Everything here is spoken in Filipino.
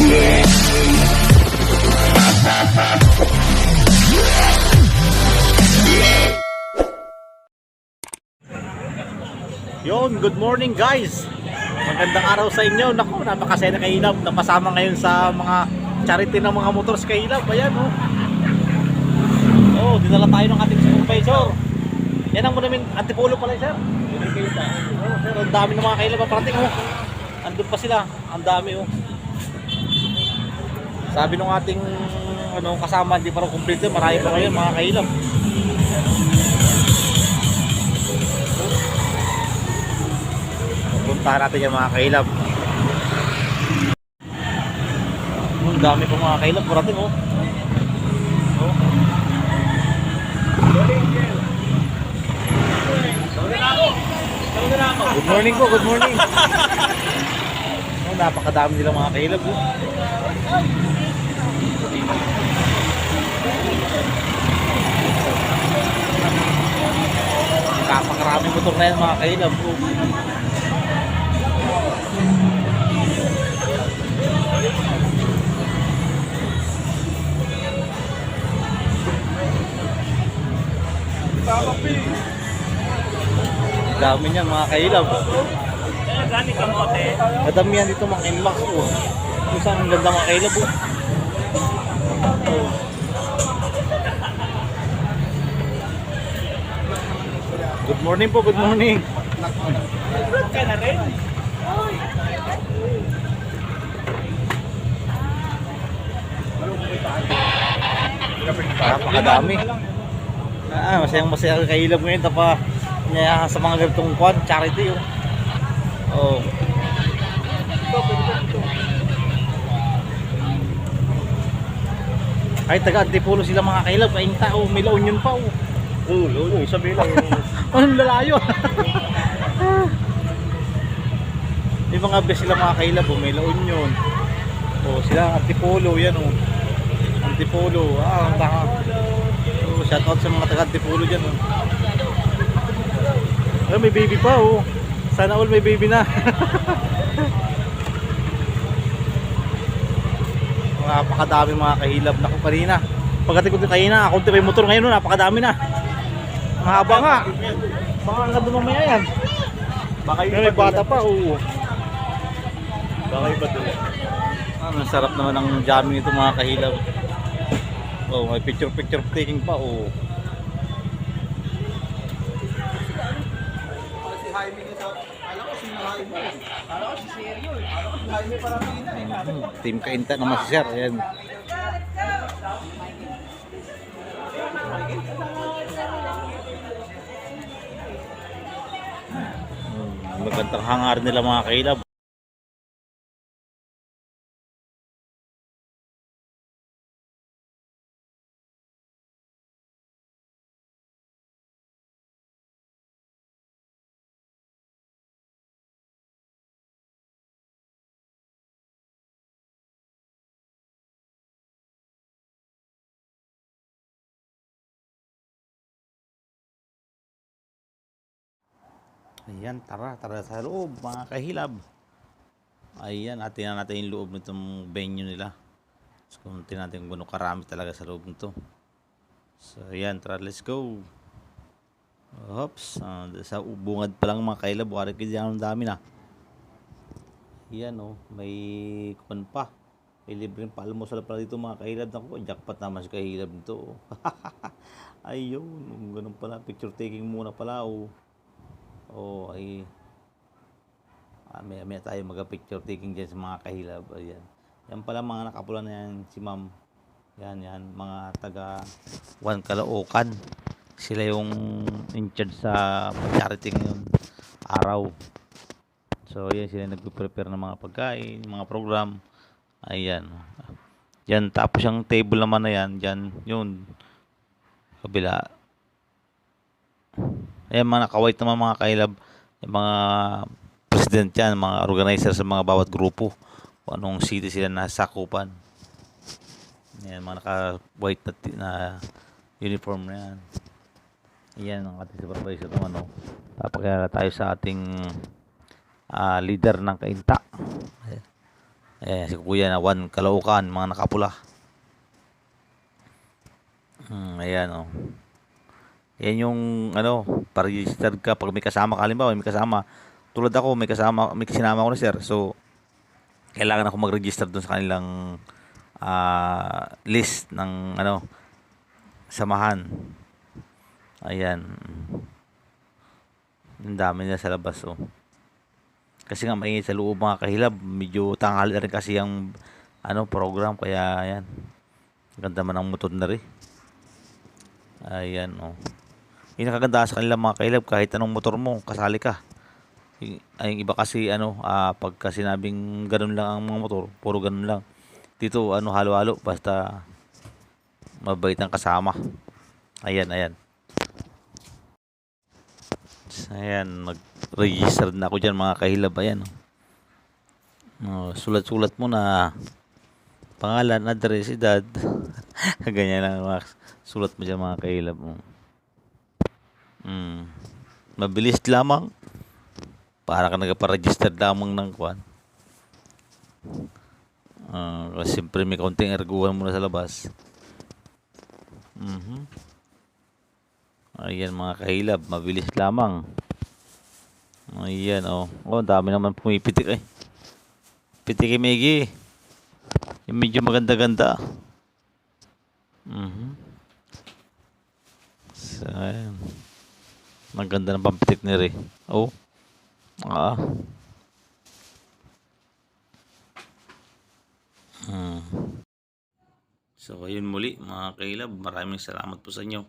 Yon, good morning guys. Magandang araw sa inyo. Naku, napakasaya na Kailab. Napasama ngayon sa mga charity ng mga motors Kailab. Ayan oh. Oh, dinala tayo ng ating supervisor. Yan ang namin Antipolo pala sir. Oh, sir, ang dami ng mga Kailab parating oh. Andun pa sila, ang dami oh. Sabi nung ating kasama, hindi pa rin complete, marami pa ngayon mga Kailab. Puntahan natin yung mga Kailab. Ang dami pa mga Kailab parating oh. Oh. Good morning po, good morning. Oh, napakadami nila mga Kailab oh. Napakaraming motor na yan mga Kailab oh. Dami niyan mga Kailab. Madamihan dito mga Inmax oh. Kung saan ang ganda mga Kailab oh. Good morning po, good morning. Ka na rin. Napakadami. Masayang-masaya ang Kailab ngayon tapa niya sa mga ganitong quad charity oh. Oh. Ay taga Antipolo sila mga Kailab, kaing tao, may La Union pa oh. Oo, La Union, sabi lang. Anong lalayo? May mga best sila mga Kailab oh, may La Union. Oh, sila Antipolo yan oh. Antipolo, ang taka. Oh, shout out sa mga taga Antipolo diyan oh. Ay, may baby pa oh. Sana all may baby na. Napakadami mga Kailab. Naku kanina. Pagdating ko din kanina, ako may motor ngayon oh, napakadami na. Mahaba nga. Baka nga doon mamaya yan. Baka May bata pa oh. Baka iba doon. Ang sarap naman ng jamming ito mga Kailab. Oh, may picture taking pa oh. Team Kainta naman si Sir. Ayan. Magandang hangar nila mga Kailab. Ayan, tara sa loob mga Kahilab. Ayan, atin natin yung loob nitong venue nila. So, kung natin kung karami talaga sa loob nito. So, ayan, tara, let's go. Oops, sa bungad pa lang mga Kahilab, wari kaya ang dami na. Ayan oh, may kupan pa. May libreng palmusal pala dito mga Kahilab. Naku, jackpot naman si Kahilab nito. Ayun, ganun pala, picture taking muna pala oh. Oh, ay may tayo mag-picture taking dyan sa mga Kahilab. Ayan. Yan pala mga nakapula na yan, si ma'am. Yan, mga taga Juan Caloocan. Sila yung in charge sa charity ngayon araw. So, yan sila nagpe-prepare ng mga pagkain, mga program. Ayan. Yan, tapos yung table naman na yan, dyan, yun. Kabila. Ayan mga naka-white naman mga Kahilab, yung mga president yan, mga organizer sa mga bawat grupo, kung anong city sila nasakupan. Ayan mga naka-white na uniform na yan. Ayan ang ating supervisor naman oh. Tapos tayo sa ating leader ng Kainta. Ayan, si Kuya na 1 Caloocan, mga nakapula. Ayan, oh. Yan yung, ano, pa-registered ka pag may kasama ka. Halimbawa, may kasama. Tulad ako, may sinama ko na sir. So, kailangan ako mag-register dun sa kanilang list ng, ano, samahan. Ayan. Ang dami nila sa labas, oh. Kasi nga mainit sa loob mga kahilab. Medyo tanghali na rin kasi yung ano, program. Kaya ayan. Ganda man ang motor na rin. Ayan, oh. Yung nakaganda sa kanila mga kahilab, kahit anong motor mo, kasali ka. Yung iba kasi ano, pagka sinabing ganun lang ang mga motor, puro ganun lang. Dito ano, halo-halo basta mabait ang kasama. Ayan, ayan. Ayan, nag-register na ako dyan mga kahilab. Ayan, oh. Sulat-sulat mo na pangalan, address, edad. Ganyan lang mga sulat mo dyan mga kahilab mo. Mabilis lamang. Para ka nagpa-register lamang ng kwan. Siyempre may kaunting erguhan muna sa labas. Ayan mga kahilab, mabilis lamang. Ayan, oh. Oh, dami naman pumipitik eh. Pitiki Migi. Yung medyo maganda-ganda. So, ayan. Maganda ng pampitik ni Ray. Oh. So, ayun muli mga kailab. Maraming salamat po sa inyo.